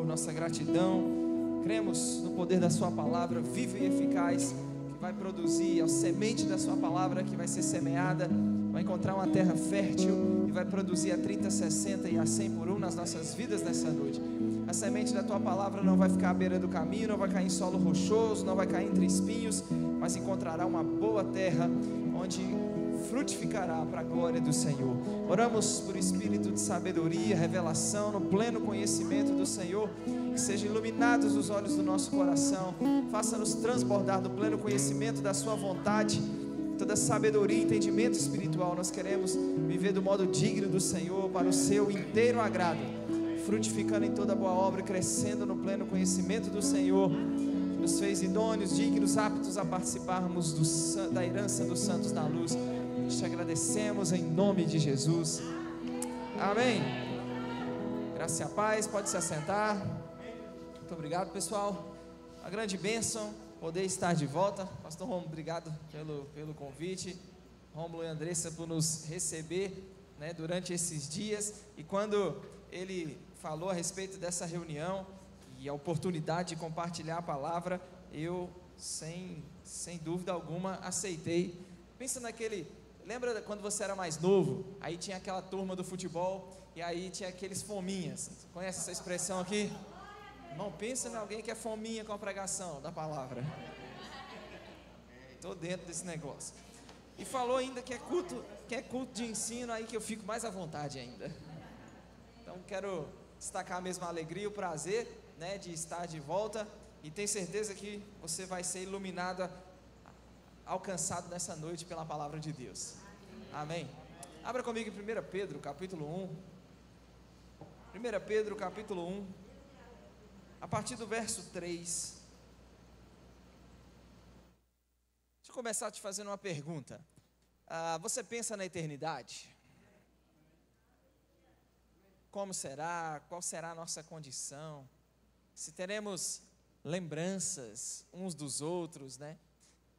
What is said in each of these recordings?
nossa gratidão. Cremos no poder da sua palavra, viva e eficaz, que vai produzir a semente da sua palavra, que vai ser semeada, vai encontrar uma terra fértil e vai produzir a 30, 60 e a 100 por 1 nas nossas vidas nessa noite. A semente da tua palavra não vai ficar à beira do caminho, não vai cair em solo rochoso, não vai cair entre espinhos, mas encontrará uma boa terra onde frutificará para a glória do Senhor. Oramos por espírito de sabedoria, revelação, no pleno conhecimento do Senhor, que sejam iluminados os olhos do nosso coração, faça-nos transbordar do pleno conhecimento da sua vontade, toda sabedoria e entendimento espiritual. Nós queremos viver do modo digno do Senhor, para o seu inteiro agrado, frutificando em toda boa obra, crescendo no pleno conhecimento do Senhor, que nos fez idôneos, dignos, aptos a participarmos da herança dos santos na luz. Te agradecemos em nome de Jesus, amém. Graça e a paz, pode se assentar. Muito obrigado, pessoal, uma grande bênção poder estar de volta. Pastor Rômulo, obrigado pelo convite. Rômulo e Andressa por nos receber, né, durante esses dias. E quando ele falou a respeito dessa reunião e a oportunidade de compartilhar a palavra, eu sem dúvida alguma aceitei. Pensa lembra quando você era mais novo, aí tinha aquela turma do futebol e aí tinha aqueles fominhas? Conhece essa expressão aqui? Irmão, pensa em alguém que é fominha com a pregação da palavra. Estou dentro desse negócio. E falou ainda que é culto de ensino, aí que eu fico mais à vontade ainda. Então quero destacar mesmo a alegria e o prazer, né, de estar de volta, e tenho certeza que você vai ser iluminado, alcançado nessa noite pela palavra de Deus, amém. Abra comigo em 1 Pedro capítulo 1, 1 Pedro capítulo 1, a partir do verso 3, deixa eu começar te fazendo uma pergunta. Você pensa na eternidade? Como será? Qual será a nossa condição? Se teremos lembranças uns dos outros, né?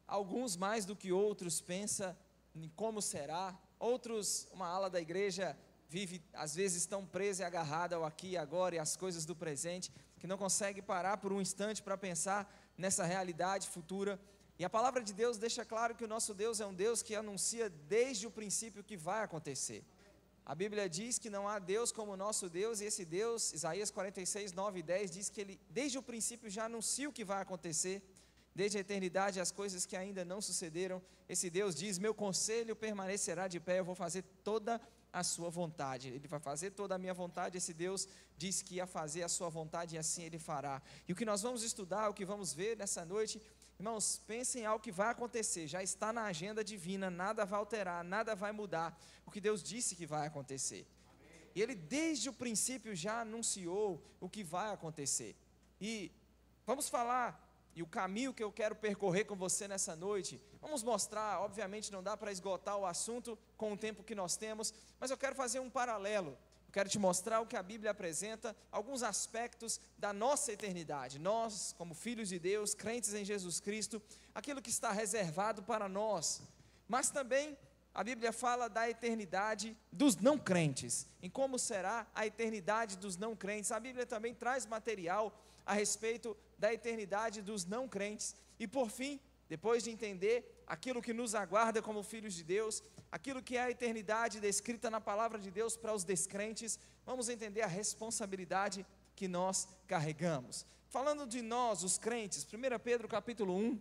Alguns mais do que outros pensam em como será. Outros, uma ala da igreja vive, às vezes tão presa e agarrada ao aqui e agora e às coisas do presente, que não consegue parar por um instante para pensar nessa realidade futura. E a palavra de Deus deixa claro que o nosso Deus é um Deus que anuncia desde o princípio o que vai acontecer. A Bíblia diz que não há Deus como o nosso Deus, e esse Deus, Isaías 46, 9 e 10, diz que Ele desde o princípio já anuncia o que vai acontecer, desde a eternidade as coisas que ainda não sucederam. Esse Deus diz: meu conselho permanecerá de pé, eu vou fazer toda a sua vontade. Ele vai fazer toda a minha vontade. Esse Deus diz que ia fazer a sua vontade, e assim Ele fará. E o que nós vamos estudar, o que vamos ver nessa noite, irmãos, pensem em algo que vai acontecer, já está na agenda divina, nada vai alterar, nada vai mudar, o que Deus disse que vai acontecer. E Ele desde o princípio já anunciou o que vai acontecer. E vamos falar, e o caminho que eu quero percorrer com você nessa noite, vamos mostrar, obviamente não dá para esgotar o assunto com o tempo que nós temos, mas eu quero fazer um paralelo. Eu quero te mostrar o que a Bíblia apresenta, alguns aspectos da nossa eternidade. Nós, como filhos de Deus, crentes em Jesus Cristo, aquilo que está reservado para nós. Mas também a Bíblia fala da eternidade dos não crentes, em como será a eternidade dos não crentes. A Bíblia também traz material a respeito da eternidade dos não crentes. E por fim, depois de entender aquilo que nos aguarda como filhos de Deus, aquilo que é a eternidade descrita na palavra de Deus para os descrentes, vamos entender a responsabilidade que nós carregamos. Falando de nós, os crentes, 1 Pedro capítulo 1,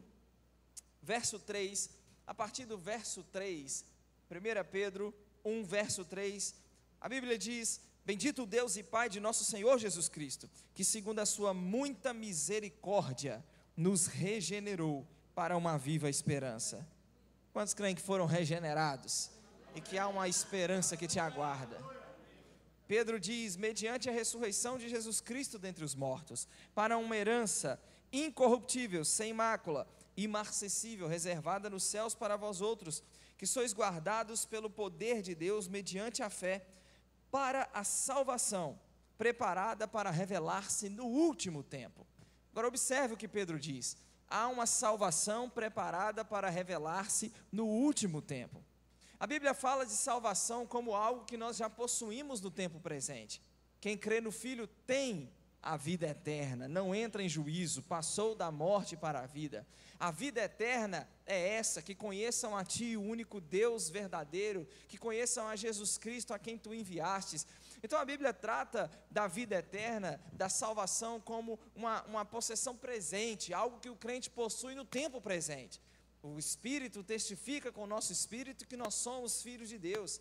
verso 3, a partir do verso 3, 1 Pedro 1, verso 3, a Bíblia diz: bendito o Deus e Pai de nosso Senhor Jesus Cristo, que segundo a sua muita misericórdia, nos regenerou para uma viva esperança. Quantos creem que foram regenerados e que há uma esperança que te aguarda? Pedro diz: mediante a ressurreição de Jesus Cristo dentre os mortos, para uma herança incorruptível, sem mácula, imarcessível, reservada nos céus para vós outros, que sois guardados pelo poder de Deus mediante a fé, para a salvação, preparada para revelar-se no último tempo. Agora observe o que Pedro diz: há uma salvação preparada para revelar-se no último tempo. A Bíblia fala de salvação como algo que nós já possuímos no tempo presente. Quem crê no Filho tem a vida eterna, não entra em juízo, passou da morte para a vida. A vida eterna é essa, que conheçam a Ti, o único Deus verdadeiro, que conheçam a Jesus Cristo, a quem Tu enviastes. Então a Bíblia trata da vida eterna, da salvação, como uma possessão presente, algo que o crente possui no tempo presente. O Espírito testifica com o nosso Espírito que nós somos filhos de Deus.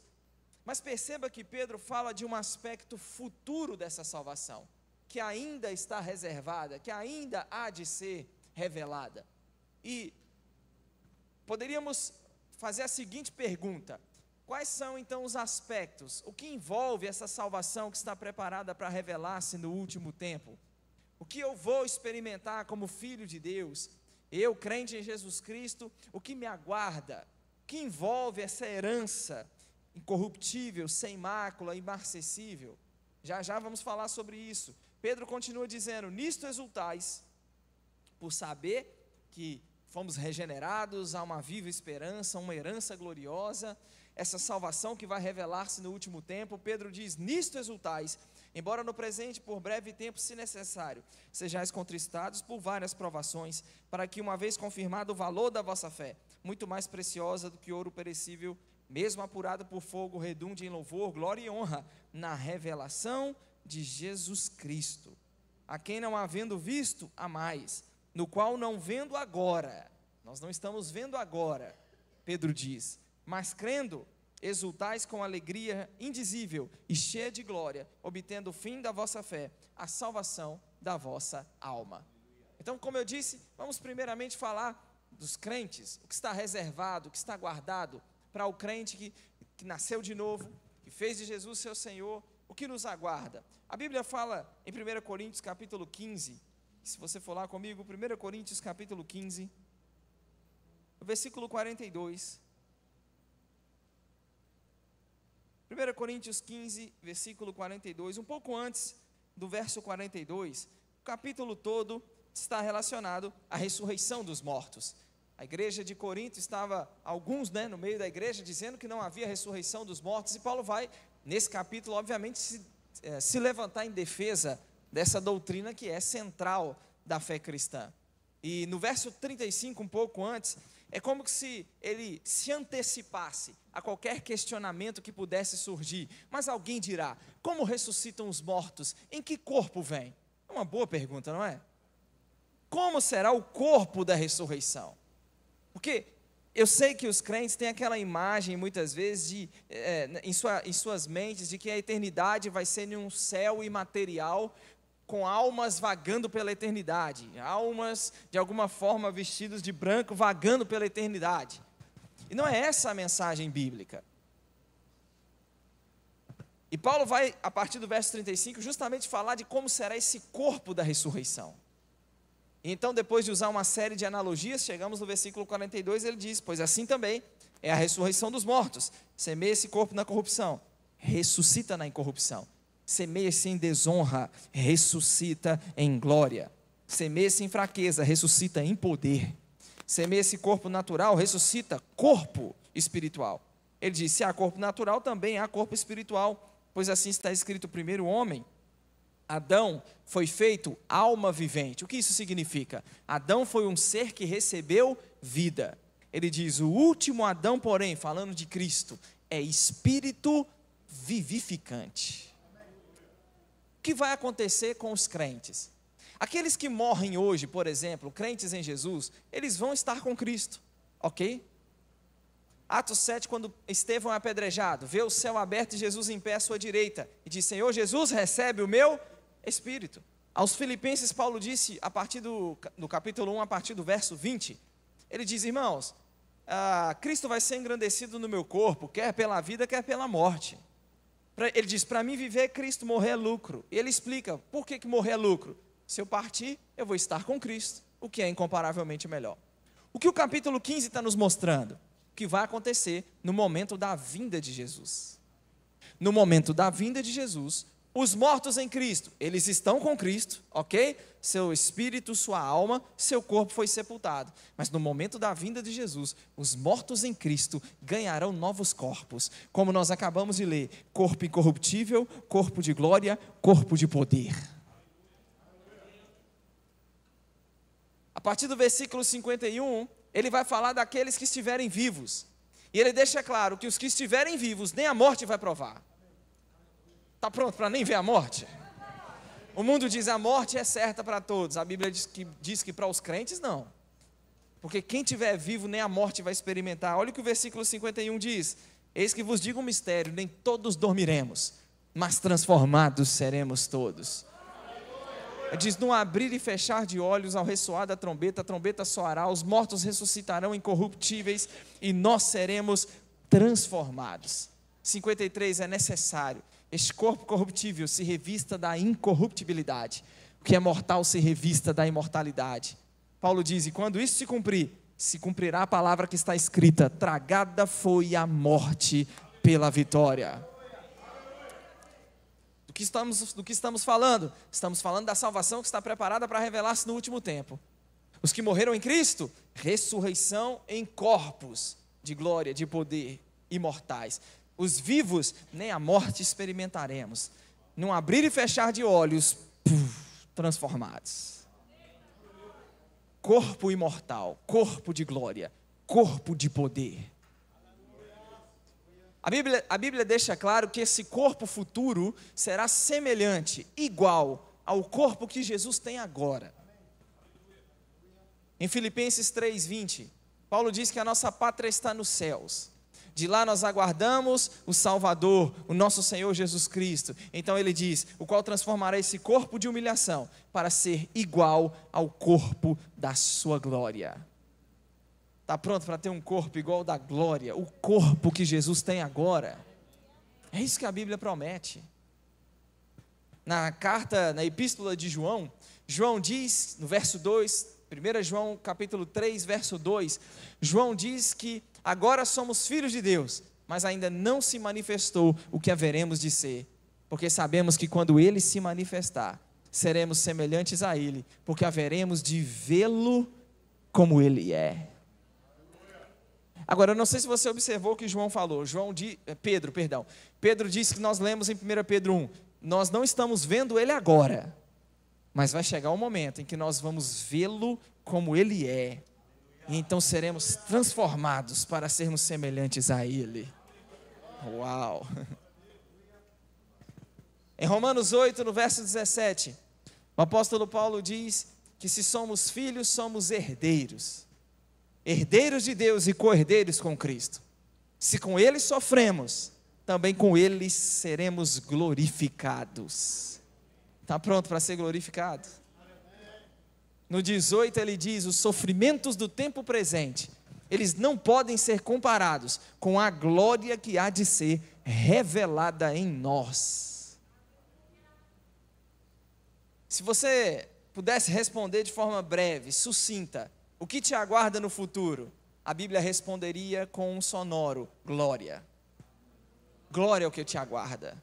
Mas perceba que Pedro fala de um aspecto futuro dessa salvação, que ainda está reservada, que ainda há de ser revelada. E poderíamos fazer a seguinte pergunta: quais são então os aspectos, o que envolve essa salvação que está preparada para revelar-se no último tempo? O que eu vou experimentar como filho de Deus, eu crente em Jesus Cristo, o que me aguarda? O que envolve essa herança incorruptível, sem mácula, imarcessível? Já já vamos falar sobre isso. Pedro continua dizendo: nisto exultais, por saber que fomos regenerados a uma viva esperança, uma herança gloriosa, essa salvação que vai revelar-se no último tempo. Pedro diz: nisto exultais, embora no presente, por breve tempo, se necessário, sejais contristados por várias provações, para que, uma vez confirmado o valor da vossa fé, muito mais preciosa do que ouro perecível, mesmo apurado por fogo, redunde em louvor, glória e honra, na revelação de Jesus Cristo, a quem não havendo visto, há mais, no qual não vendo agora, nós não estamos vendo agora, Pedro diz, mas crendo, exultais com alegria indizível e cheia de glória, obtendo o fim da vossa fé, a salvação da vossa alma. Então, como eu disse, vamos primeiramente falar dos crentes, o que está reservado, o que está guardado para o crente que nasceu de novo, que fez de Jesus seu Senhor. O que nos aguarda? A Bíblia fala em 1 Coríntios capítulo 15, se você for lá comigo, 1 Coríntios capítulo 15, versículo 42. 1 Coríntios 15, versículo 42, um pouco antes do verso 42, o capítulo todo está relacionado à ressurreição dos mortos. A igreja de Corinto estava, alguns no meio da igreja, dizendo que não havia ressurreição dos mortos, e Paulo vai, nesse capítulo, obviamente, se levantar em defesa dessa doutrina que é central da fé cristã. E no verso 35, um pouco antes, é como se ele se antecipasse a qualquer questionamento que pudesse surgir. Mas alguém dirá: como ressuscitam os mortos? Em que corpo vem? É uma boa pergunta, não é? Como será o corpo da ressurreição? Porque eu sei que os crentes têm aquela imagem, muitas vezes, em suas mentes, de que a eternidade vai ser em um céu imaterial, com almas vagando pela eternidade, almas de alguma forma vestidos de branco vagando pela eternidade. E não é essa a mensagem bíblica. E Paulo vai, a partir do verso 35, justamente falar de como será esse corpo da ressurreição. Então, depois de usar uma série de analogias, chegamos no versículo 42, ele diz: pois assim também é a ressurreição dos mortos. Semeia esse corpo na corrupção, ressuscita na incorrupção. Semeia-se em desonra, ressuscita em glória. Semeia-se em fraqueza, ressuscita em poder. Semeia esse corpo natural, ressuscita corpo espiritual. Ele diz: se há corpo natural, também há corpo espiritual, pois assim está escrito: o primeiro homem, Adão, foi feito alma vivente. O que isso significa? Adão foi um ser que recebeu vida. Ele diz: o último Adão, porém, falando de Cristo, é espírito vivificante. O que vai acontecer com os crentes? Aqueles que morrem hoje, por exemplo, crentes em Jesus, eles vão estar com Cristo, ok? Atos 7, quando Estevão é apedrejado, vê o céu aberto e Jesus em pé à sua direita, e diz: Senhor Jesus, recebe o meu espírito. Aos Filipenses, Paulo disse, a partir do capítulo 1, a partir do verso 20, ele diz: irmãos, Cristo vai ser engrandecido no meu corpo, quer pela vida, quer pela morte. Ele diz: para mim viver é Cristo, morrer é lucro. E ele explica, por que morrer é lucro? Se eu partir, eu vou estar com Cristo, o que é incomparavelmente melhor. O que o capítulo 15 está nos mostrando? O que vai acontecer no momento da vinda de Jesus. No momento da vinda de Jesus, os mortos em Cristo, eles estão com Cristo, ok? Seu espírito, sua alma, seu corpo foi sepultado. Mas no momento da vinda de Jesus, os mortos em Cristo ganharão novos corpos. Como nós acabamos de ler, corpo incorruptível, corpo de glória, corpo de poder. A partir do versículo 51, ele vai falar daqueles que estiverem vivos. E ele deixa claro que os que estiverem vivos, nem a morte vai provar. Está pronto para nem ver a morte? O mundo diz a morte é certa para todos. A Bíblia diz que para os crentes não. Porque quem estiver vivo, nem a morte vai experimentar. Olha o que o versículo 51 diz. Eis que vos digo um mistério, nem todos dormiremos, mas transformados seremos todos. Diz, no abrir e fechar de olhos, ao ressoar da trombeta, a trombeta soará, os mortos ressuscitarão incorruptíveis e nós seremos transformados. 53, é necessário este corpo corruptível se revista da incorruptibilidade, o que é mortal se revista da imortalidade. Paulo diz, e quando isso se cumprir, se cumprirá a palavra que está escrita, tragada foi a morte pela vitória. Do que estamos falando? Estamos falando da salvação que está preparada para revelar-se no último tempo. Os que morreram em Cristo, ressurreição em corpos de glória, de poder, imortais. Os vivos, nem a morte experimentaremos. Num abrir e fechar de olhos, transformados. Corpo imortal, corpo de glória, corpo de poder. A Bíblia deixa claro que esse corpo futuro será semelhante, igual ao corpo que Jesus tem agora. Em Filipenses 3:20, Paulo diz que a nossa pátria está nos céus. De lá nós aguardamos o Salvador, o nosso Senhor Jesus Cristo. Então ele diz, o qual transformará esse corpo de humilhação para ser igual ao corpo da sua glória. Está pronto para ter um corpo igual ao da glória, o corpo que Jesus tem agora? É isso que a Bíblia promete. Na epístola de João, João diz, no verso 2, 1 João capítulo 3, verso 2, João diz que agora somos filhos de Deus, mas ainda não se manifestou o que haveremos de ser, porque sabemos que quando Ele se manifestar, seremos semelhantes a Ele, porque haveremos de vê-lo como Ele é. Agora, eu não sei se você observou o que João falou, Pedro disse que nós lemos em 1 Pedro 1, nós não estamos vendo Ele agora, mas vai chegar um momento em que nós vamos vê-lo como Ele é, e então seremos transformados para sermos semelhantes a Ele. Uau! Em Romanos 8, no verso 17, o apóstolo Paulo diz que se somos filhos, somos herdeiros. Herdeiros de Deus e co-herdeiros com Cristo. Se com Ele sofremos, também com Ele seremos glorificados. Está pronto para ser glorificado? No 18 ele diz, os sofrimentos do tempo presente, eles não podem ser comparados com a glória que há de ser revelada em nós. Se você pudesse responder de forma breve, sucinta, o que te aguarda no futuro? A Bíblia responderia com um sonoro, glória. Glória é o que te aguarda.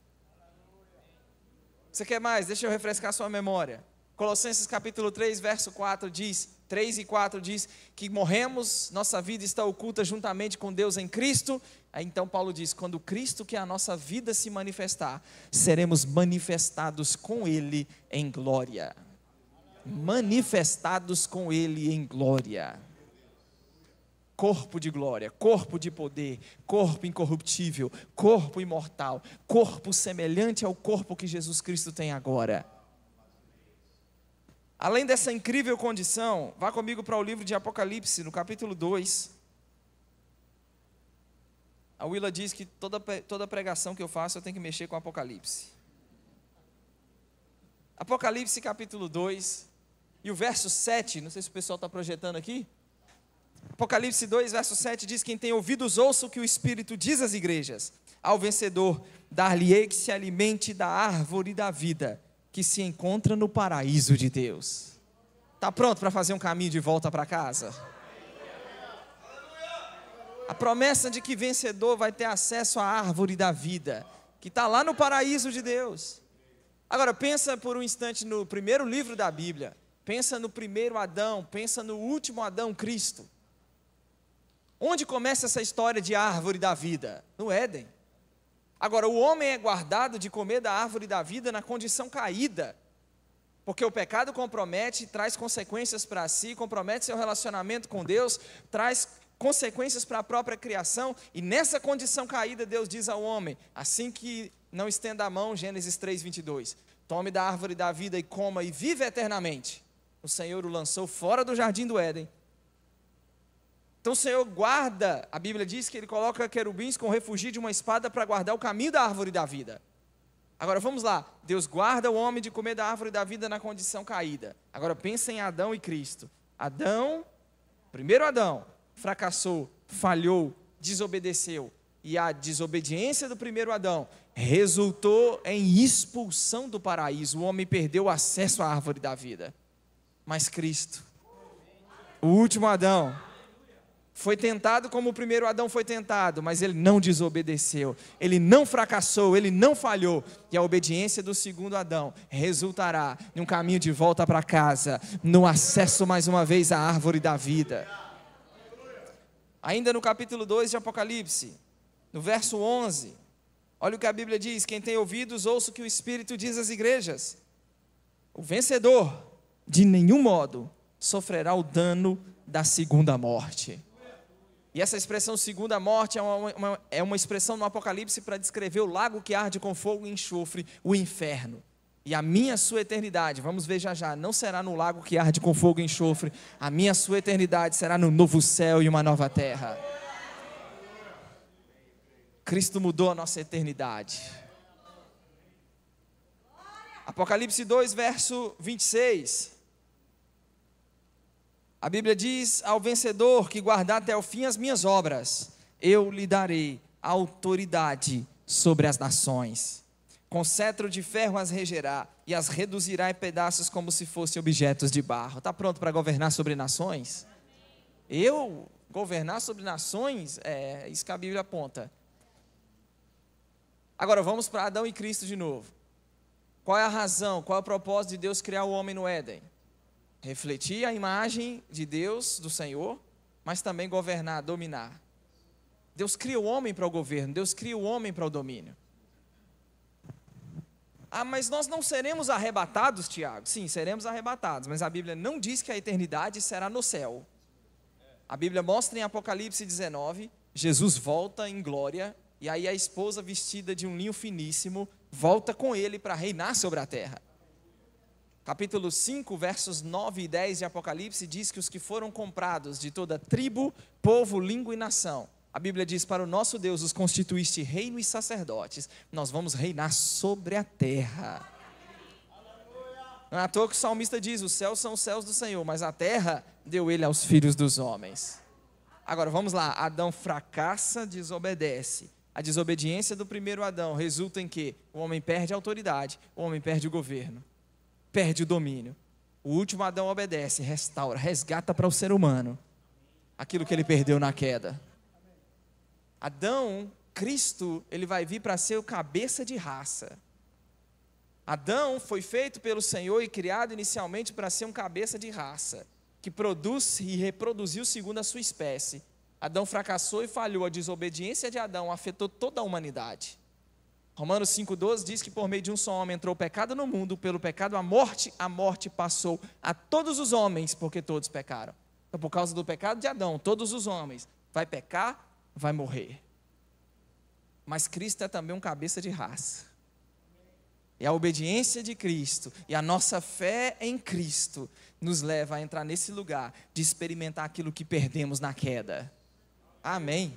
Você quer mais? Deixa eu refrescar sua memória. Colossenses capítulo 3, verso 4 diz, 3 e 4 diz, que morremos, nossa vida está oculta juntamente com Deus em Cristo. Aí então Paulo diz, quando Cristo, que é a nossa vida, se manifestar, seremos manifestados com Ele em glória. Manifestados com Ele em glória. Corpo de glória, corpo de poder, corpo incorruptível, corpo imortal, corpo semelhante ao corpo que Jesus Cristo tem agora. Além dessa incrível condição, vá comigo para o livro de Apocalipse, no capítulo 2. A Willa diz que toda pregação que eu faço eu tenho que mexer com Apocalipse. Apocalipse capítulo 2, e o verso 7, não sei se o pessoal está projetando aqui. Apocalipse 2, verso 7 diz, quem tem ouvidos ouça o que o Espírito diz às igrejas. Ao vencedor, dar-lhe-ei que se alimente da árvore da vida, que se encontra no paraíso de Deus. Está pronto para fazer um caminho de volta para casa? A promessa de que vencedor vai ter acesso à árvore da vida, que está lá no paraíso de Deus. Agora pensa por um instante no primeiro livro da Bíblia, pensa no primeiro Adão, pensa no último Adão, Cristo. Onde começa essa história de árvore da vida? No Éden. Agora, o homem é guardado de comer da árvore da vida na condição caída. Porque o pecado compromete, traz consequências para si, compromete seu relacionamento com Deus, traz consequências para a própria criação, e nessa condição caída, Deus diz ao homem, assim que não estenda a mão, Gênesis 3:22, tome da árvore da vida e coma e vive eternamente. O Senhor o lançou fora do jardim do Éden. Então o Senhor guarda, a Bíblia diz que Ele coloca querubins com refugio de uma espada para guardar o caminho da árvore da vida. Agora vamos lá, Deus guarda o homem de comer da árvore da vida na condição caída. Agora pensa em Adão e Cristo. Primeiro Adão, fracassou, falhou, desobedeceu. E a desobediência do primeiro Adão resultou em expulsão do paraíso. O homem perdeu o acesso à árvore da vida. Mas Cristo, o último Adão, foi tentado como o primeiro Adão foi tentado, mas ele não desobedeceu, ele não fracassou, ele não falhou. E a obediência do segundo Adão resultará em um caminho de volta para casa, no acesso mais uma vez à árvore da vida. Ainda no capítulo 2 de Apocalipse, no verso 11, olha o que a Bíblia diz: quem tem ouvidos, ouça o que o Espírito diz às igrejas. O vencedor, de nenhum modo, sofrerá o dano da segunda morte. E essa expressão segunda morte é uma expressão no Apocalipse para descrever o lago que arde com fogo e enxofre, o inferno. E a minha sua eternidade, vamos ver já, não será no lago que arde com fogo e enxofre, a minha sua eternidade será no novo céu e uma nova terra. Cristo mudou a nossa eternidade. Apocalipse 2, verso 26. A Bíblia diz: ao vencedor que guardar até o fim as minhas obras, eu lhe darei autoridade sobre as nações. Com cetro de ferro as regerá e as reduzirá em pedaços como se fossem objetos de barro. Está pronto para governar sobre nações? Eu governar sobre nações? É isso que a Bíblia aponta. Agora vamos para Adão e Cristo de novo. Qual é a razão, qual é o propósito de Deus criar o homem no Éden? Refletir a imagem de Deus, do Senhor, mas também governar, dominar. Deus cria o homem para o governo, Deus cria o homem para o domínio. Mas nós não seremos arrebatados, Tiago? Sim, seremos arrebatados, mas a Bíblia não diz que a eternidade será no céu. A Bíblia mostra em Apocalipse 19, Jesus volta em glória, e aí a esposa vestida de um linho finíssimo, volta com ele para reinar sobre a terra. Capítulo 5, versos 9 e 10 de Apocalipse diz que os que foram comprados de toda tribo, povo, língua e nação, a Bíblia diz: para o nosso Deus os constituíste reino e sacerdotes, nós vamos reinar sobre a terra. Não é à toa que o salmista diz: os céus são os céus do Senhor, mas a terra deu ele aos filhos dos homens. Agora vamos lá, Adão fracassa, desobedece. A desobediência do primeiro Adão resulta em que o homem perde a autoridade, o homem perde o governo, perde o domínio. O último Adão obedece, restaura, resgata para o ser humano aquilo que ele perdeu na queda. Adão, Cristo, ele vai vir para ser o cabeça de raça. Adão foi feito pelo Senhor e criado inicialmente para ser um cabeça de raça, que produz e reproduziu segundo a sua espécie. Adão fracassou e falhou. A desobediência de Adão afetou toda a humanidade. Romanos 5,12 diz que por meio de um só homem entrou o pecado no mundo, pelo pecado a morte passou a todos os homens, porque todos pecaram. Então, por causa do pecado de Adão, todos os homens vai pecar, vai morrer. Mas Cristo é também um cabeça de raça. E a obediência de Cristo e a nossa fé em Cristo nos leva a entrar nesse lugar de experimentar aquilo que perdemos na queda. Amém.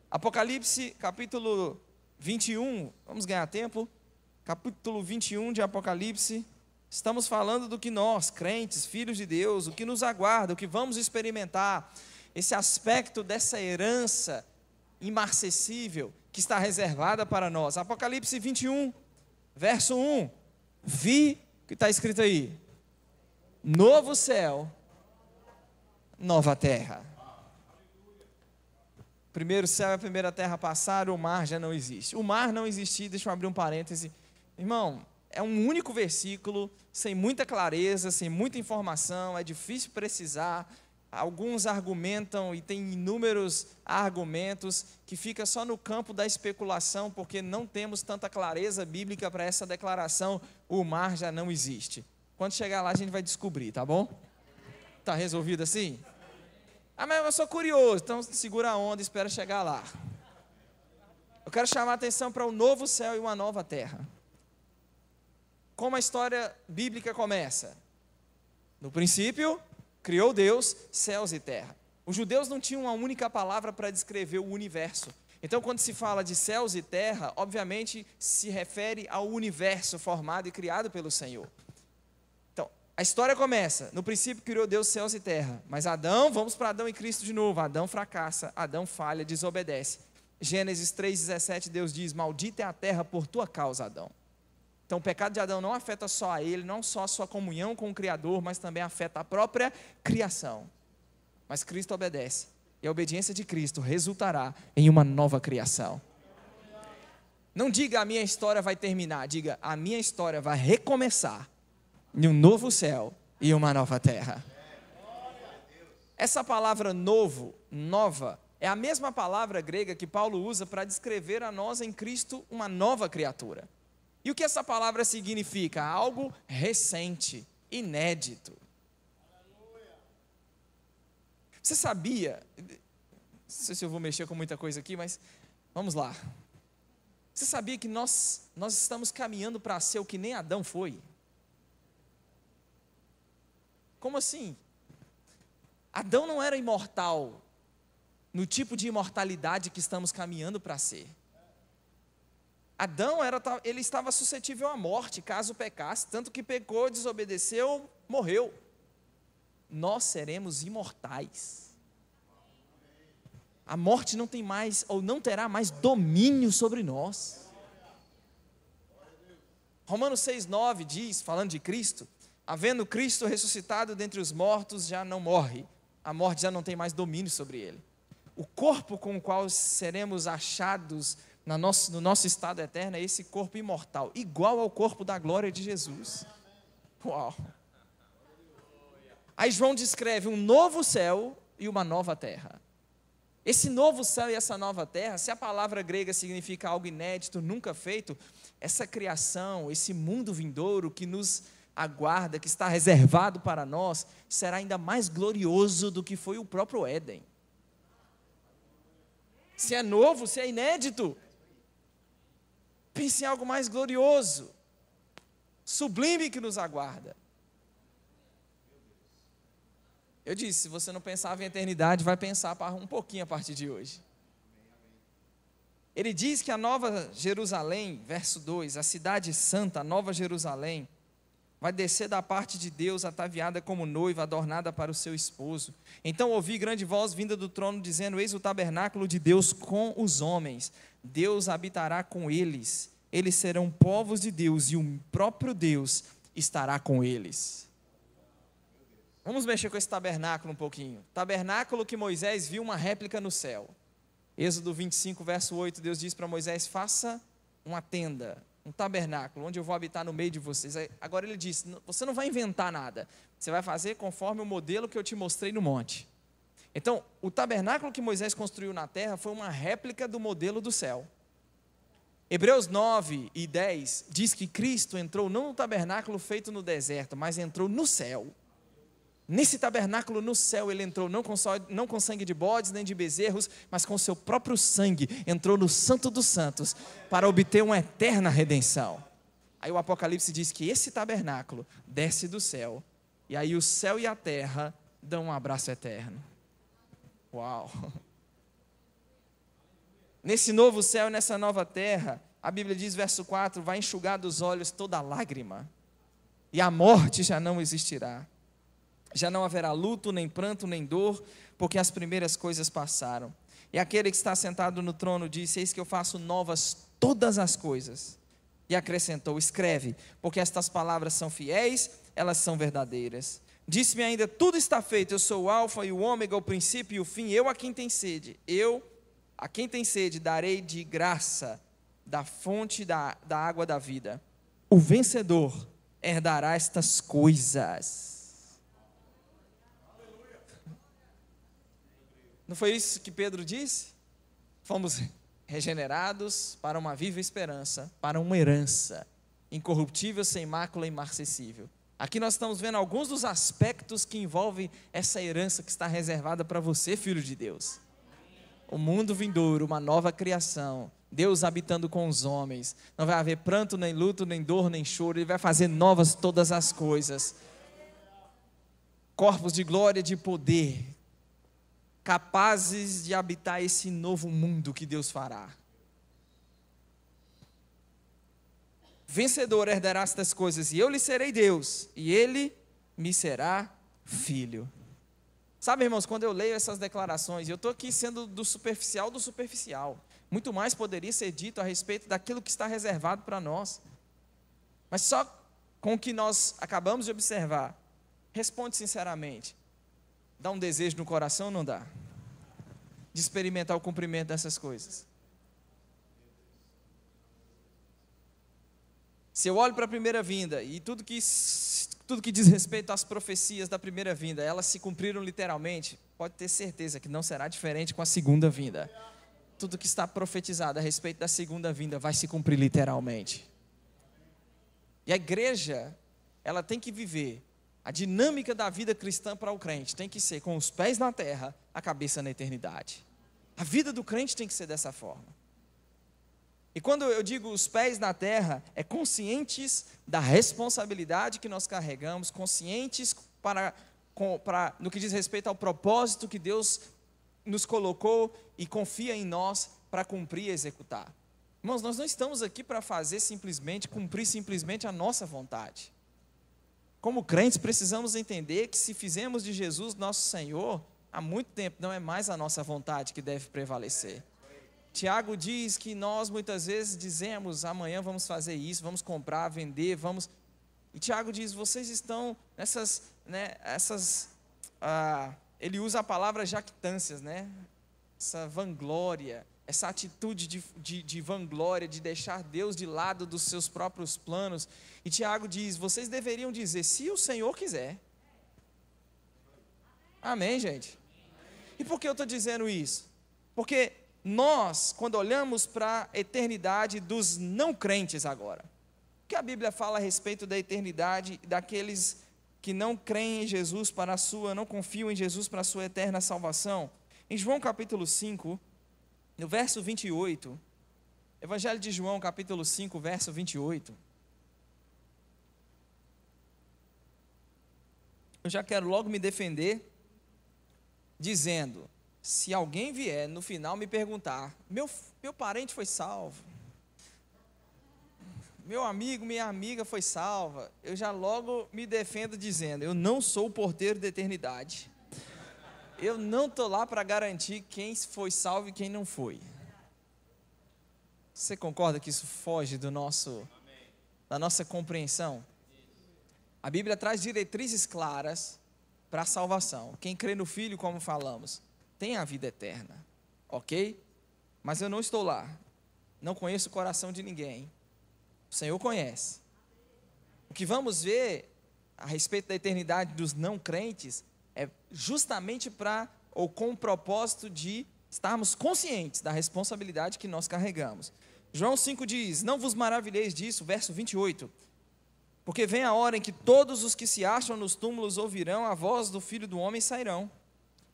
Apocalipse capítulo 21, vamos ganhar tempo, capítulo 21 de Apocalipse, estamos falando do que nós, crentes, filhos de Deus, o que nos aguarda, o que vamos experimentar, esse aspecto dessa herança imarcessível que está reservada para nós. Apocalipse 21, verso 1, vi, o que está escrito aí? Novo céu, nova terra. Primeiro céu e a primeira terra passaram, o mar já não existe. O mar não existia, deixa eu abrir um parêntese. Irmão, é um único versículo, sem muita clareza, sem muita informação, é difícil precisar. Alguns argumentam, e tem inúmeros argumentos, que fica só no campo da especulação, porque não temos tanta clareza bíblica para essa declaração, o mar já não existe. Quando chegar lá a gente vai descobrir, tá bom? Tá resolvido assim? Ah, mas eu sou curioso, então segura a onda e espera chegar lá. Eu quero chamar a atenção para um novo céu e uma nova terra. Como a história bíblica começa? No princípio, criou Deus céus e terra. Os judeus não tinham uma única palavra para descrever o universo. Então, quando se fala de céus e terra, obviamente se refere ao universo formado e criado pelo Senhor. Então, a história começa, no princípio criou Deus céus e terra. Mas Adão, vamos para Adão e Cristo de novo. Adão fracassa, Adão falha, desobedece. Gênesis 3,17, Deus diz: maldita é a terra por tua causa, Adão. Então, o pecado de Adão não afeta só a ele, não só a sua comunhão com o Criador, mas também afeta a própria criação. Mas Cristo obedece. E a obediência de Cristo resultará em uma nova criação. Não diga a minha história vai terminar, diga a minha história vai recomeçar em um novo céu e uma nova terra. Essa palavra novo, nova, é a mesma palavra grega que Paulo usa para descrever a nós em Cristo uma nova criatura. E o que essa palavra significa? Algo recente, inédito. Você sabia, não sei se eu vou mexer com muita coisa aqui, mas vamos lá. Você sabia que nós estamos caminhando para ser o que nem Adão foi? Como assim? Adão não era imortal no tipo de imortalidade que estamos caminhando para ser. Adão ele estava suscetível à morte, caso pecasse, tanto que pecou, desobedeceu, morreu. Nós seremos imortais. A morte não tem mais, ou não terá mais domínio sobre nós. Romanos 6,9 diz, falando de Cristo: havendo Cristo ressuscitado dentre os mortos, já não morre. A morte já não tem mais domínio sobre ele. O corpo com o qual seremos achados no nosso estado eterno é esse corpo imortal, igual ao corpo da glória de Jesus. Uau! Aí João descreve um novo céu e uma nova terra. Esse novo céu e essa nova terra, se a palavra grega significa algo inédito, nunca feito, essa criação, esse mundo vindouro que nos aguarda, que está reservado para nós, será ainda mais glorioso do que foi o próprio Éden. Se é novo, se é inédito, pense em algo mais glorioso, sublime que nos aguarda. Eu disse, se você não pensava em eternidade, vai pensar um pouquinho a partir de hoje. Ele diz que a Nova Jerusalém, verso 2, a cidade santa, a Nova Jerusalém, vai descer da parte de Deus, ataviada como noiva, adornada para o seu esposo. Então ouvi grande voz vinda do trono, dizendo: eis o tabernáculo de Deus com os homens. Deus habitará com eles. Eles serão povos de Deus, e o próprio Deus estará com eles. Vamos mexer com esse tabernáculo um pouquinho. Tabernáculo que Moisés viu uma réplica no céu. Êxodo 25, verso 8, Deus diz para Moisés: faça uma tenda, um tabernáculo, onde eu vou habitar no meio de vocês. Agora ele diz: você não vai inventar nada, você vai fazer conforme o modelo que eu te mostrei no monte. Então, o tabernáculo que Moisés construiu na terra foi uma réplica do modelo do céu. Hebreus 9 e 10 diz que Cristo entrou não no tabernáculo feito no deserto, mas entrou no céu. Nesse tabernáculo no céu ele entrou não com sangue de bodes nem de bezerros, mas com seu próprio sangue, entrou no Santo dos Santos, para obter uma eterna redenção. Aí o Apocalipse diz que esse tabernáculo desce do céu, e aí o céu e a terra dão um abraço eterno. Uau! Nesse novo céu e nessa nova terra, a Bíblia diz, verso 4, vai enxugar dos olhos toda lágrima, e a morte já não existirá. Já não haverá luto, nem pranto, nem dor, porque as primeiras coisas passaram. E aquele que está sentado no trono disse: eis que eu faço novas todas as coisas. E acrescentou: escreve, porque estas palavras são fiéis, elas são verdadeiras. Disse-me ainda: tudo está feito, eu sou o alfa e o ômega, o princípio e o fim. Eu a quem tem sede, darei de graça da fonte da água da vida. O vencedor herdará estas coisas. Não foi isso que Pedro disse? Fomos regenerados para uma viva esperança, para uma herança incorruptível, sem mácula e imarcessível, Aqui nós estamos vendo alguns dos aspectos que envolvem essa herança que está reservada para você, filho de Deus. O mundo vindouro, uma nova criação, Deus habitando com os homens. Não vai haver pranto, nem luto, nem dor, nem choro. Ele vai fazer novas todas as coisas. Corpos de glória e de poder, capazes de habitar esse novo mundo que Deus fará. Vencedor herdará estas coisas, e eu lhe serei Deus, e ele me será filho. Sabe, irmãos, quando eu leio essas declarações, eu estou aqui sendo do superficial. Muito mais poderia ser dito a respeito daquilo que está reservado para nós. Mas só com o que nós acabamos de observar, responde sinceramente. Dá um desejo no coração ou não dá? De experimentar o cumprimento dessas coisas. Se eu olho para a primeira vinda e tudo que diz respeito às profecias da primeira vinda, elas se cumpriram literalmente, pode ter certeza que não será diferente com a segunda vinda. Tudo que está profetizado a respeito da segunda vinda vai se cumprir literalmente. E a igreja, ela tem que viver a dinâmica da vida cristã para o crente, tem que ser com os pés na terra, a cabeça na eternidade. A vida do crente tem que ser dessa forma. E quando eu digo os pés na terra, é conscientes da responsabilidade que nós carregamos, conscientes no que diz respeito ao propósito que Deus nos colocou e confia em nós para cumprir e executar. Irmãos, nós não estamos aqui para cumprir simplesmente a nossa vontade. Como crentes, precisamos entender que se fizemos de Jesus nosso Senhor, há muito tempo não é mais a nossa vontade que deve prevalecer. Tiago diz que nós muitas vezes dizemos, amanhã vamos fazer isso, vamos comprar, vender, vamos... E Tiago diz, vocês estão ele usa a palavra jactâncias, essa vanglória, essa atitude de vanglória, de deixar Deus de lado dos seus próprios planos. E Tiago diz, vocês deveriam dizer, se o Senhor quiser. Amém, gente? E por que eu estou dizendo isso? Porque nós, quando olhamos para a eternidade dos não crentes agora, o que a Bíblia fala a respeito da eternidade daqueles que não creem em Jesus não confiam em Jesus para a sua eterna salvação? Em João capítulo 5, no verso 28, Evangelho de João capítulo 5, verso 28, eu já quero logo me defender, dizendo, se alguém vier no final me perguntar, meu parente foi salvo, meu amigo, minha amiga foi salva, eu já logo me defendo dizendo, eu não sou o porteiro da eternidade, eu não estou lá para garantir quem foi salvo e quem não foi. Você concorda que isso foge da nossa compreensão? A Bíblia traz diretrizes claras para a salvação. Quem crê no Filho, como falamos, tem a vida eterna, ok? Mas eu não estou lá, não conheço o coração de ninguém, o Senhor conhece. O que vamos ver a respeito da eternidade dos não crentes é justamente com o propósito de estarmos conscientes da responsabilidade que nós carregamos. João 5 diz, não vos maravilheis disso, verso 28, porque vem a hora em que todos os que se acham nos túmulos ouvirão a voz do Filho do Homem e sairão.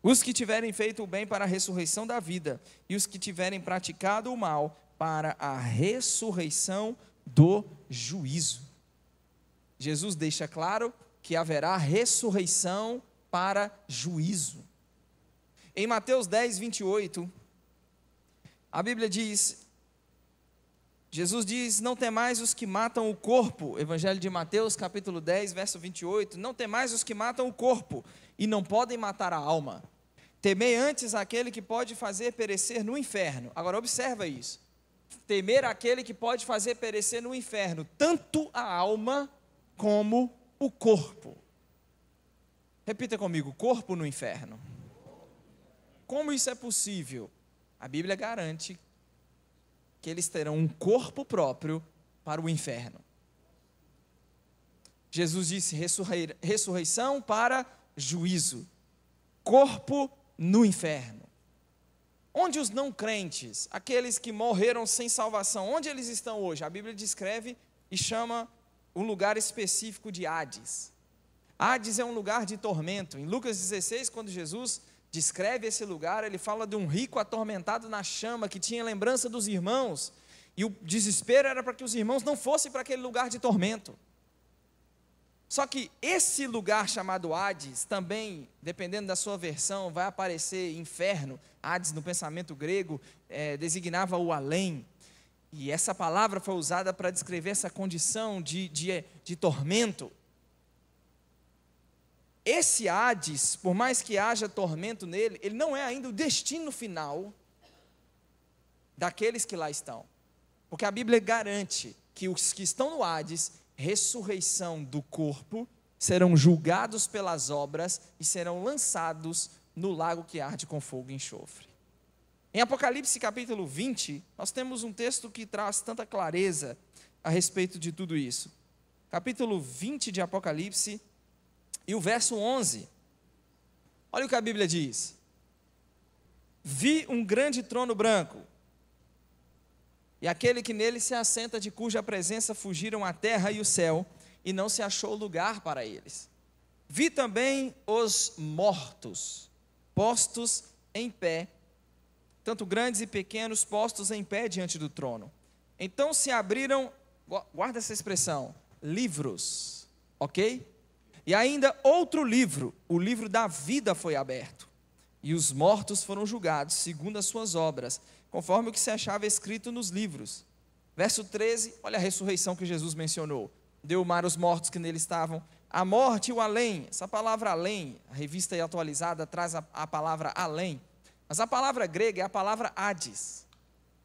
Os que tiverem feito o bem para a ressurreição da vida, e os que tiverem praticado o mal para a ressurreição do juízo. Jesus deixa claro que haverá ressurreição para juízo. Em Mateus 10, 28, a Bíblia diz, Jesus diz, não temais os que matam o corpo, Evangelho de Mateus, capítulo 10, verso 28, não temais os que matam o corpo, e não podem matar a alma. Temei antes aquele que pode fazer perecer no inferno. Agora observa isso. Temer aquele que pode fazer perecer no inferno, tanto a alma como o corpo. Repita comigo, corpo no inferno. Como isso é possível? A Bíblia garante que eles terão um corpo próprio para o inferno. Jesus disse ressurreição para juízo, corpo no inferno. Onde os não crentes, aqueles que morreram sem salvação, onde eles estão hoje? A Bíblia descreve e chama um lugar específico de Hades. Hades é um lugar de tormento. Em Lucas 16, quando Jesus descreve esse lugar, ele fala de um rico atormentado na chama, que tinha lembrança dos irmãos, e o desespero era para que os irmãos não fossem para aquele lugar de tormento. Só que esse lugar chamado Hades, também, dependendo da sua versão, vai aparecer inferno. Hades, no pensamento grego, designava o além. E essa palavra foi usada para descrever essa condição de tormento. Esse Hades, por mais que haja tormento nele, ele não é ainda o destino final daqueles que lá estão. Porque a Bíblia garante que os que estão no Hades, ressurreição do corpo, serão julgados pelas obras e serão lançados no lago que arde com fogo e enxofre. Em Apocalipse capítulo 20, nós temos um texto que traz tanta clareza a respeito de tudo isso. Capítulo 20 de Apocalipse e o verso 11. Olha o que a Bíblia diz. Vi um grande trono branco, e aquele que nele se assenta, de cuja presença fugiram a terra e o céu, e não se achou lugar para eles. Vi também os mortos, postos em pé, tanto grandes e pequenos, postos em pé diante do trono. Então se abriram, guarda essa expressão, livros, ok? E ainda outro livro, o livro da vida foi aberto, e os mortos foram julgados segundo as suas obras, conforme o que se achava escrito nos livros. Verso 13, olha a ressurreição que Jesus mencionou. Deu o mar aos mortos que nele estavam, a morte e o além. Essa palavra além, a revista aí atualizada traz a palavra além, mas a palavra grega é a palavra Hades.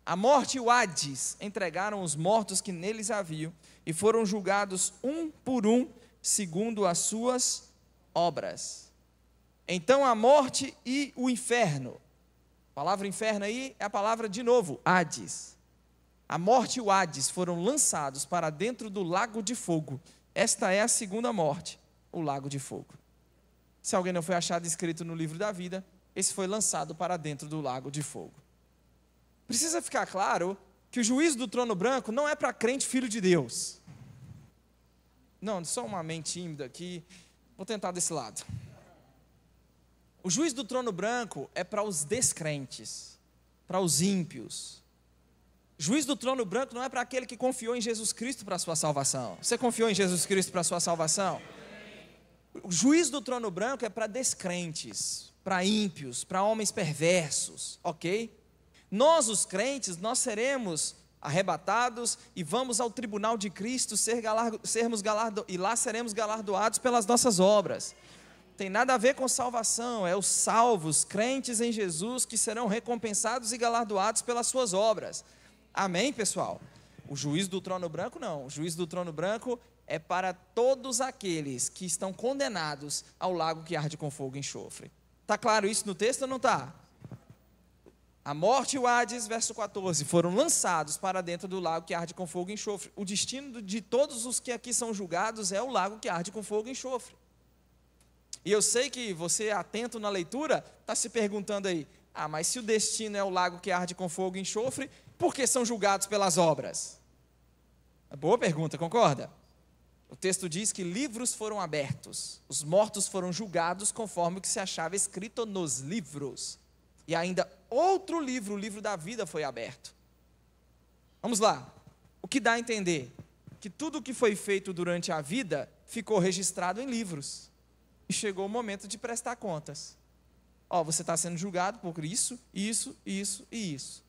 A morte e o Hades entregaram os mortos que neles haviam, e foram julgados um por um, segundo as suas obras. Então a morte e o inferno, a palavra inferno aí é a palavra, de novo, Hades. A morte e o Hades foram lançados para dentro do lago de fogo. Esta é a segunda morte, o lago de fogo. Se alguém não foi achado escrito no livro da vida, esse foi lançado para dentro do lago de fogo. Precisa ficar claro que o juízo do trono branco não é para crente filho de Deus. Não, só uma mente tímida aqui, vou tentar desse lado. O juízo do trono branco é para os descrentes, para os ímpios. O juízo do trono branco não é para aquele que confiou em Jesus Cristo para a sua salvação. Você confiou em Jesus Cristo para a sua salvação? O juízo do trono branco é para descrentes, para ímpios, para homens perversos, ok? Nós, os crentes, nós seremos arrebatados e vamos ao tribunal de Cristo e lá seremos galardoados pelas nossas obras. Tem nada a ver com salvação, é os salvos, crentes em Jesus, que serão recompensados e galardoados pelas suas obras. Amém, pessoal? O juízo do trono branco não, o juízo do trono branco é para todos aqueles que estão condenados ao lago que arde com fogo e enxofre. Está claro isso no texto ou não está? A morte e o Hades, verso 14, foram lançados para dentro do lago que arde com fogo e enxofre. O destino de todos os que aqui são julgados é o lago que arde com fogo e enxofre. E eu sei que você, atento na leitura, está se perguntando aí, mas se o destino é o lago que arde com fogo e enxofre, por que são julgados pelas obras? Boa pergunta, concorda? O texto diz que livros foram abertos, os mortos foram julgados conforme o que se achava escrito nos livros. E ainda outro livro, o livro da vida, foi aberto. Vamos lá, o que dá a entender? Que tudo o que foi feito durante a vida ficou registrado em livros. E chegou o momento de prestar contas. Você está sendo julgado por isso, isso, isso e isso.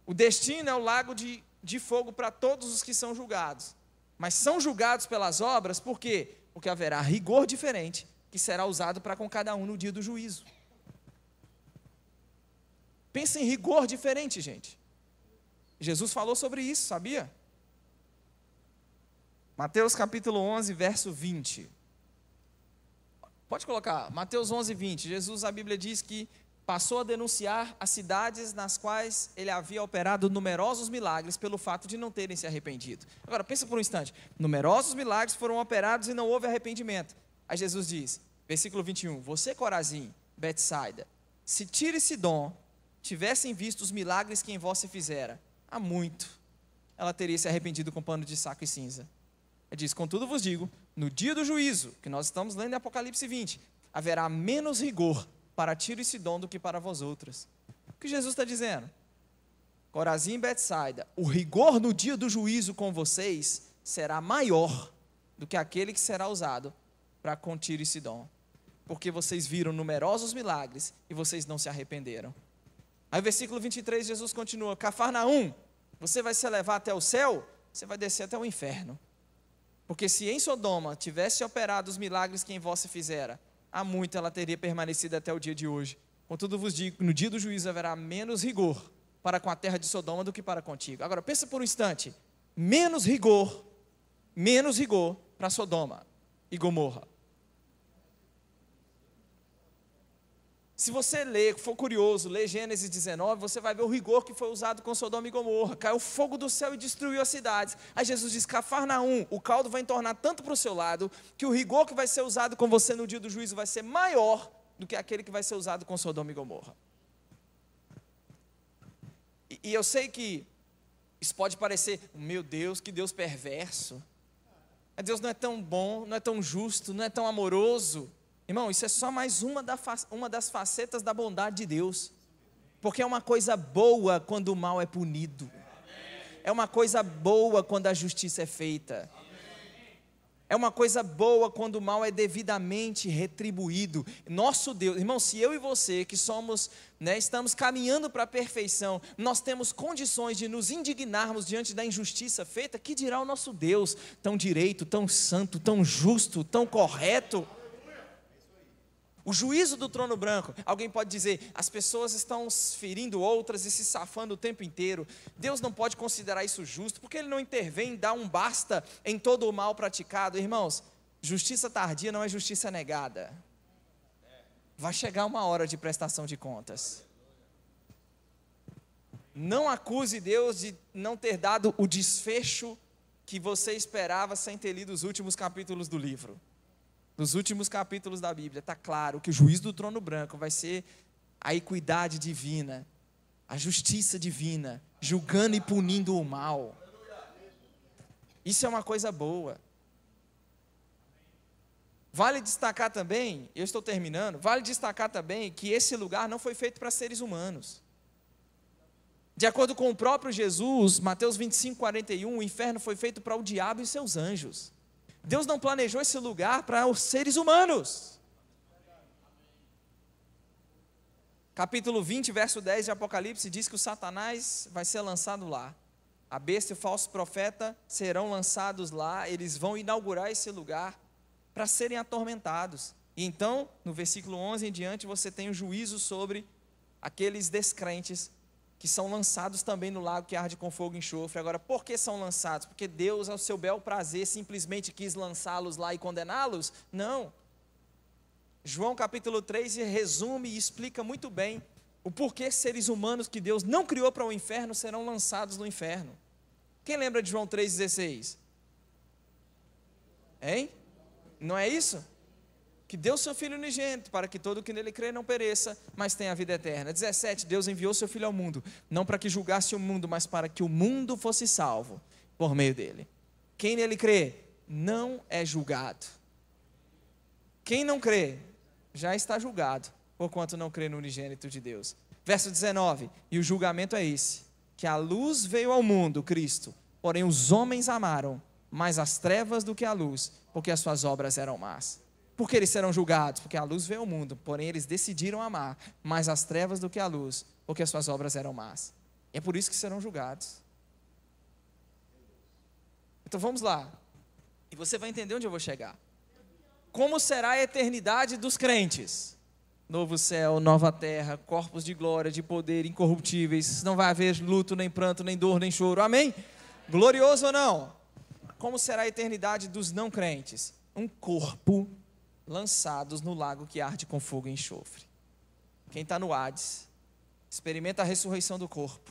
O destino é o lago de fogo para todos os que são julgados. Mas são julgados pelas obras, por quê? Porque haverá rigor diferente, que será usado para com cada um no dia do juízo. Pensa em rigor diferente, gente. Jesus falou sobre isso, sabia? Mateus capítulo 11, verso 20. Pode colocar, Mateus 11, 20. Jesus, a Bíblia diz que passou a denunciar as cidades nas quais ele havia operado numerosos milagres pelo fato de não terem se arrependido. Agora, pensa por um instante. Numerosos milagres foram operados e não houve arrependimento. Aí Jesus diz, versículo 21, você, Corazim, Betsaida, se Tiro e Sidom tivessem visto os milagres que em vós se fizera, há muito, ela teria se arrependido com pano de saco e cinza. Ele diz, contudo vos digo, no dia do juízo, que nós estamos lendo em Apocalipse 20, haverá menos rigor para Tiro e Sidom do que para vós outros. O que Jesus está dizendo? Corazim e Betsaida, o rigor no dia do juízo com vocês será maior do que aquele que será usado para com Tiro e Sidom. Porque vocês viram numerosos milagres e vocês não se arrependeram. Aí o versículo 23, Jesus continua, Cafarnaum, você vai se elevar até o céu, você vai descer até o inferno. Porque se em Sodoma tivesse operado os milagres que em vós se fizera, há muito ela teria permanecido até o dia de hoje. Contudo vos digo, no dia do juízo haverá menos rigor para com a terra de Sodoma do que para contigo. Agora pensa por um instante, menos rigor para Sodoma e Gomorra. Se você ler, for curioso, ler Gênesis 19, você vai ver o rigor que foi usado com Sodoma e Gomorra. Caiu fogo do céu e destruiu as cidades. Aí Jesus diz, Cafarnaum, o caldo vai entornar tanto para o seu lado, que o rigor que vai ser usado com você no dia do juízo vai ser maior do que aquele que vai ser usado com Sodoma e Gomorra. E eu sei que isso pode parecer, meu Deus, que Deus perverso. Deus não é tão bom, não é tão justo, não é tão amoroso. Irmão, isso é só mais uma das facetas da bondade de Deus. Porque é uma coisa boa quando o mal é punido. É uma coisa boa quando a justiça é feita. É uma coisa boa quando o mal é devidamente retribuído. Nosso Deus, irmão, se eu e você que somos, estamos caminhando para a perfeição, nós temos condições de nos indignarmos diante da injustiça feita, que dirá o nosso Deus, tão direito, tão santo, tão justo, tão correto. O juízo do trono branco, alguém pode dizer, as pessoas estão ferindo outras e se safando o tempo inteiro. Deus não pode considerar isso justo, porque Ele não intervém, dá um basta em todo o mal praticado. Irmãos, justiça tardia não é justiça negada. Vai chegar uma hora de prestação de contas. Não acuse Deus de não ter dado o desfecho que você esperava sem ter lido os últimos capítulos do livro. Nos últimos capítulos da Bíblia, está claro que o juízo do trono branco vai ser a equidade divina, a justiça divina, julgando e punindo o mal. Isso é uma coisa boa. Vale destacar também, eu estou terminando, vale destacar também que esse lugar não foi feito para seres humanos. De acordo com o próprio Jesus, Mateus 25, 41, o inferno foi feito para o diabo e seus anjos. Deus não planejou esse lugar para os seres humanos. Capítulo 20, verso 10 de Apocalipse diz que o Satanás vai ser lançado lá. A besta e o falso profeta serão lançados lá, eles vão inaugurar esse lugar para serem atormentados. E então, no versículo 11 em diante, você tem o juízo sobre aqueles descrentes que são lançados também no lago que arde com fogo e enxofre. Agora, por que são lançados? Porque Deus, ao seu bel prazer, simplesmente quis lançá-los lá e condená-los? Não. João capítulo 3 resume e explica muito bem o porquê seres humanos que Deus não criou para o inferno serão lançados no inferno. Quem lembra de João 3,16? Hein? Não é isso? Que deu seu Filho unigênito, para que todo o que nele crê não pereça, mas tenha a vida eterna. 17, Deus enviou seu Filho ao mundo, não para que julgasse o mundo, mas para que o mundo fosse salvo por meio dele. Quem nele crê, não é julgado. Quem não crê, já está julgado, porquanto não crê no unigênito de Deus. Verso 19, e o julgamento é esse, que a luz veio ao mundo, Cristo, porém os homens amaram mais as trevas do que a luz, porque as suas obras eram más. Por que eles serão julgados? Porque a luz veio ao mundo, porém eles decidiram amar mais as trevas do que a luz, porque as suas obras eram más. E é por isso que serão julgados. Então vamos lá, e você vai entender onde eu vou chegar. Como será a eternidade dos crentes? Novo céu, nova terra, corpos de glória, de poder, incorruptíveis, não vai haver luto, nem pranto, nem dor, nem choro, amém? Glorioso ou não? Como será a eternidade dos não crentes? Um corpo lançados no lago que arde com fogo e enxofre. Quem está no Hades, experimenta a ressurreição do corpo,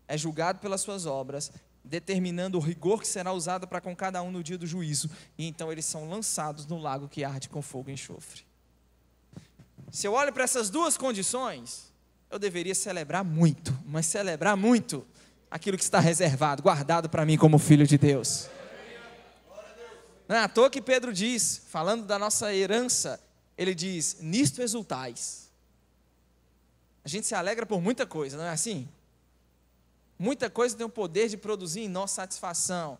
é julgado pelas suas obras, determinando o rigor que será usado para com cada um no dia do juízo, e então eles são lançados no lago que arde com fogo e enxofre. Se eu olho para essas duas condições, eu deveria celebrar muito, mas celebrar muito aquilo que está reservado, guardado para mim como filho de Deus. Não é à toa que Pedro diz, falando da nossa herança, ele diz, nisto exultais. A gente se alegra por muita coisa, não é assim? Muita coisa tem o poder de produzir em nós satisfação,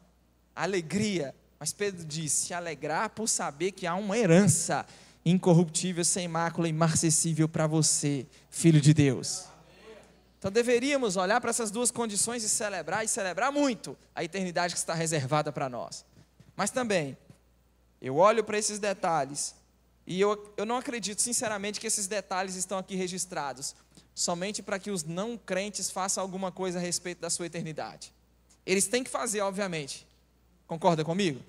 alegria. Mas Pedro diz, se alegrar por saber que há uma herança incorruptível, sem mácula, imarcessível para você, filho de Deus. Então deveríamos olhar para essas duas condições e celebrar muito a eternidade que está reservada para nós. Mas também, eu olho para esses detalhes e eu não acredito sinceramente que esses detalhes estão aqui registrados somente para que os não crentes façam alguma coisa a respeito da sua eternidade. Eles têm que fazer, obviamente. Concorda comigo?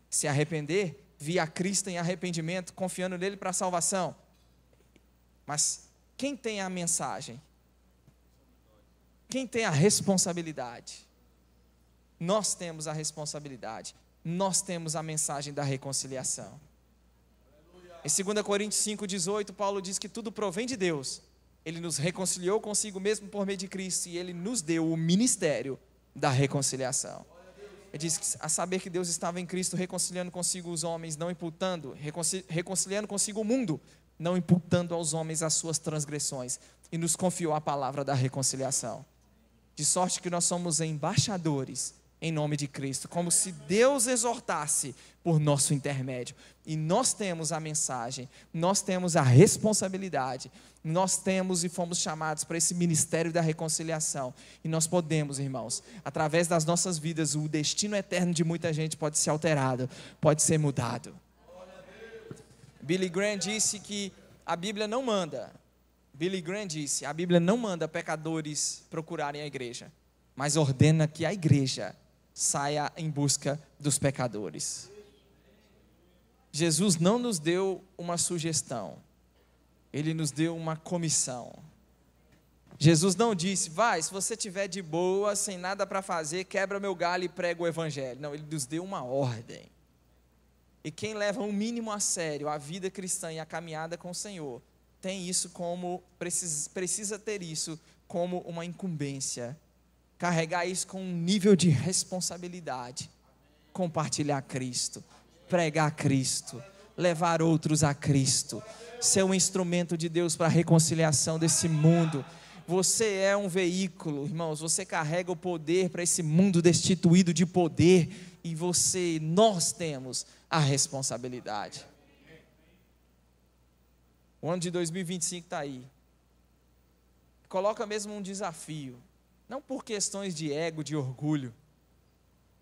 Se arrepender, vir a Cristo em arrependimento, confiando nele para a salvação. Mas quem tem a mensagem? Quem tem a responsabilidade? Nós temos a responsabilidade. Nós temos a mensagem da reconciliação. Em 2 Coríntios 5,18, Paulo diz que tudo provém de Deus. Ele nos reconciliou consigo mesmo por meio de Cristo e Ele nos deu o ministério da reconciliação. Ele diz a saber que Deus estava em Cristo reconciliando consigo os homens, não imputando, reconciliando consigo o mundo, não imputando aos homens as suas transgressões, e nos confiou a palavra da reconciliação. De sorte que nós somos embaixadores em nome de Cristo, como se Deus exortasse por nosso intermédio. E nós temos a mensagem, nós temos a responsabilidade, nós temos e fomos chamados para esse ministério da reconciliação. E nós podemos, irmãos, através das nossas vidas, o destino eterno de muita gente pode ser alterado, pode ser mudado. Billy Graham disse que a Bíblia não manda. Billy Graham disse, a Bíblia não manda pecadores procurarem a igreja, mas ordena que a igreja saia em busca dos pecadores. Jesus não nos deu uma sugestão, Ele nos deu uma comissão. Jesus não disse, vai, se você estiver de boa, sem nada para fazer, quebra meu galho e prega o evangelho. Não, Ele nos deu uma ordem. E quem leva um mínimo a sério a vida cristã e a caminhada com o Senhor, tem isso como, precisa ter isso como uma incumbência, carregar isso com um nível de responsabilidade, compartilhar Cristo, pregar Cristo, levar outros a Cristo, ser um instrumento de Deus para a reconciliação desse mundo. Você é um veículo, irmãos, você carrega o poder para esse mundo destituído de poder, e nós temos a responsabilidade. O ano de 2025 está aí. Coloca mesmo um desafio, não por questões de ego, de orgulho,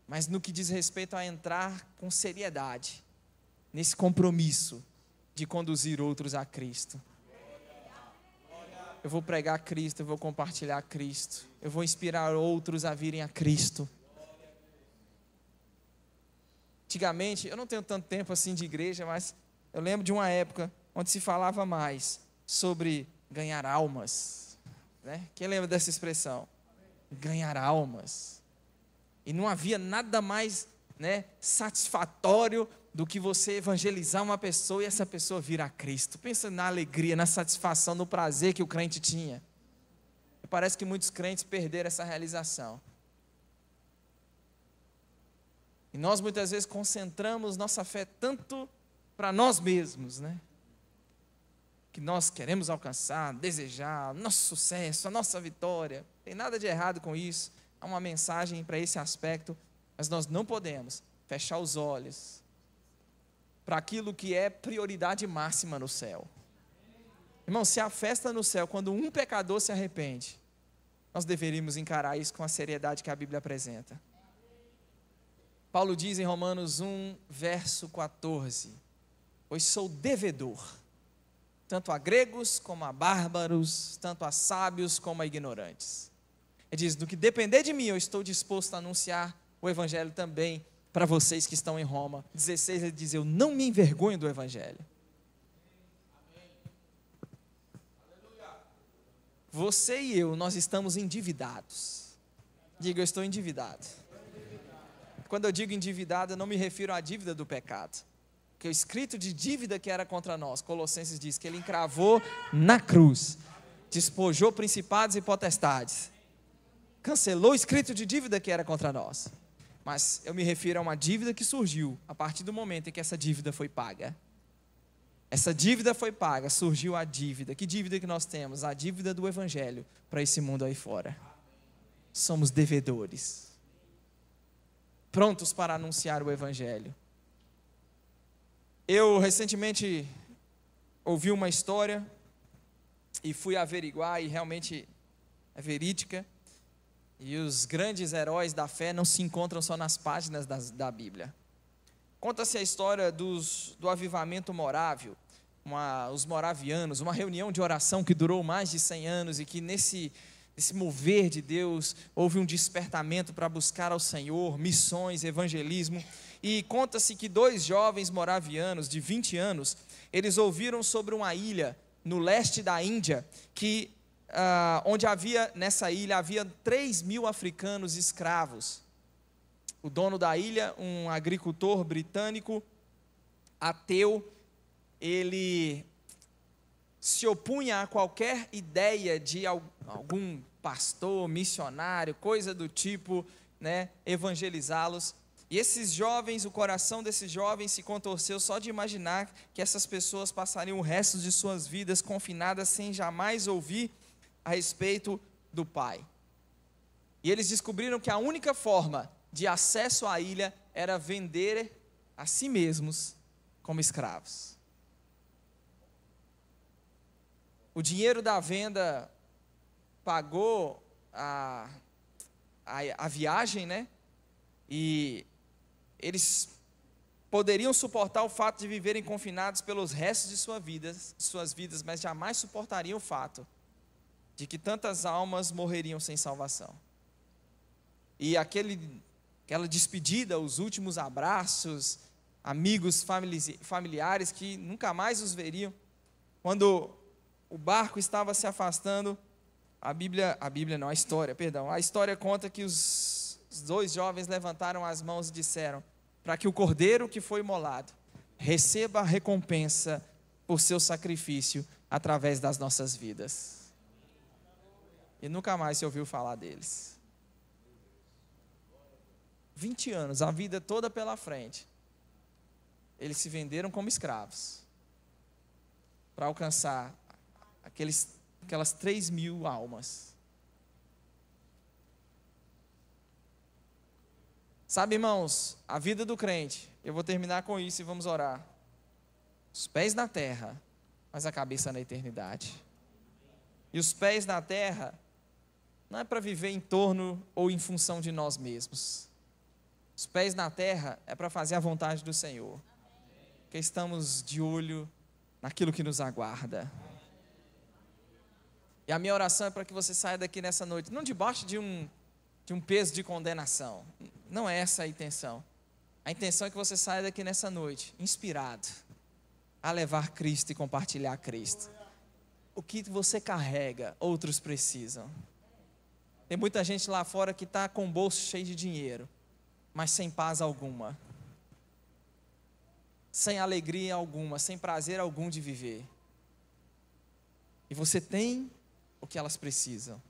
mas no que diz respeito a entrar com seriedade, nesse compromisso de conduzir outros a Cristo. Eu vou pregar Cristo, eu vou compartilhar Cristo, eu vou inspirar outros a virem a Cristo. Antigamente, eu não tenho tanto tempo assim de igreja, mas eu lembro de uma época onde se falava mais sobre ganhar almas, né? Quem lembra dessa expressão? Ganhar almas. E não havia nada mais, né, satisfatório do que você evangelizar uma pessoa e essa pessoa vir a Cristo. Pensa na alegria, na satisfação, no prazer que o crente tinha. Parece que muitos crentes perderam essa realização. E nós muitas vezes concentramos nossa fé tanto para nós mesmos, né? Que nós queremos alcançar, desejar, nosso sucesso, a nossa vitória. Não tem nada de errado com isso. Há uma mensagem para esse aspecto, mas nós não podemos fechar os olhos para aquilo que é prioridade máxima no céu. Irmão, se há festa no céu quando um pecador se arrepende, nós deveríamos encarar isso com a seriedade que a Bíblia apresenta. Paulo diz em Romanos 1, verso 14, pois sou devedor, tanto a gregos como a bárbaros, tanto a sábios como a ignorantes. Ele diz, do que depender de mim, eu estou disposto a anunciar o evangelho também para vocês que estão em Roma. 16, ele diz, eu não me envergonho do evangelho. Você e eu, nós estamos endividados. Diga, eu estou endividado. Quando eu digo endividado, eu não me refiro à dívida do pecado. Porque o escrito de dívida que era contra nós, Colossenses diz que ele encravou na cruz, despojou principados e potestades, cancelou o escrito de dívida que era contra nós. mas eu me refiro a uma dívida que surgiu a partir do momento em que essa dívida foi paga. Essa dívida foi paga, surgiu a dívida. Que dívida que nós temos? A dívida do Evangelho para esse mundo aí fora. Somos devedores, prontos para anunciar o Evangelho. Eu recentemente ouvi uma história e fui averiguar, e realmente é verídica. E os grandes heróis da fé não se encontram só nas páginas da Bíblia. Conta-se a história do avivamento morávio, os moravianos, uma reunião de oração que durou mais de 100 anos e que nesse mover de Deus houve um despertamento para buscar ao Senhor, missões, evangelismo. E conta-se que 2 jovens moravianos de 20 anos, eles ouviram sobre uma ilha no leste da Índia, onde nessa ilha havia 3.000 africanos escravos. O dono da ilha, um agricultor britânico, ateu, ele se opunha a qualquer ideia de algum pastor, missionário, coisa do tipo, né, evangelizá-los. E esses jovens, o coração desses jovens se contorceu só de imaginar que essas pessoas passariam o resto de suas vidas confinadas sem jamais ouvir a respeito do Pai. E eles descobriram que a única forma de acesso à ilha era vender a si mesmos como escravos. O dinheiro da venda pagou a viagem, né? E eles poderiam suportar o fato de viverem confinados pelos restos de suas vidas, mas jamais suportariam o fato de que tantas almas morreriam sem salvação. E aquela despedida, os últimos abraços, amigos, familiares que nunca mais os veriam. Quando o barco estava se afastando, a história conta que os 2 jovens levantaram as mãos e disseram: para que o cordeiro que foi imolado receba a recompensa por seu sacrifício através das nossas vidas. E nunca mais se ouviu falar deles. 20 anos, a vida toda pela frente. Eles se venderam como escravos para alcançar aquelas 3.000 almas. Sabe, irmãos, a vida do crente, eu vou terminar com isso e vamos orar. Os pés na terra, mas a cabeça na eternidade. E os pés na terra não é para viver em torno ou em função de nós mesmos. Os pés na terra é para fazer a vontade do Senhor. Porque estamos de olho naquilo que nos aguarda. E a minha oração é para que você saia daqui nessa noite, não debaixo de um peso de condenação. Não é essa a intenção. A intenção é que você saia daqui nessa noite, inspirado a levar Cristo e compartilhar Cristo. O que você carrega, outros precisam. Tem muita gente lá fora que está com o bolso cheio de dinheiro, mas sem paz alguma, sem alegria alguma, sem prazer algum de viver. E você tem o que elas precisam.